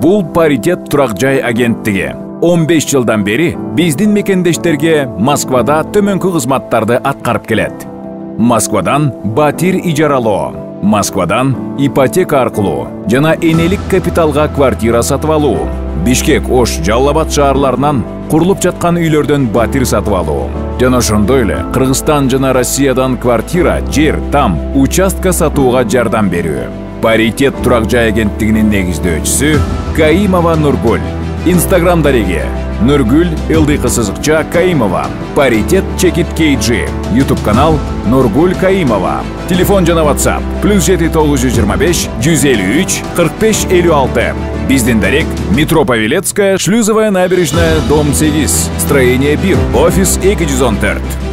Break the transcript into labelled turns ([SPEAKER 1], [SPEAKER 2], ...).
[SPEAKER 1] Бул паритет турак жай агенттиги. 15 жылдан бери биздин мекендештерге Москвада төмөнкү кызматтарды аткарып келет. Москвадан батир ижаралоо, Москвадан ипотека аркылуу жана энелик капиталга квартира сатып алуу, Бишкек, Ош, Жалал Абад шаарларынан курулуп жаткан үйлөрдөн батир сатып алуу. Жана ошондой эле Кыргызстан жана Россиядан квартира, жер, там, участка сатууга жардам берүү. Паритет турак жай агенттигинин негиздөөчүсү Каимова Нургуль. Инстаграм дареги Нургуль ылдыйкы Каимова. Паритет чекит KG. YouTube канал Нургуль Каимова. Телефон жана WhatsApp +7 925 153 45 56. Биздин дарек метро Павелецкая, Шлюзовая набережная, дом 8, строение 1, офис 214.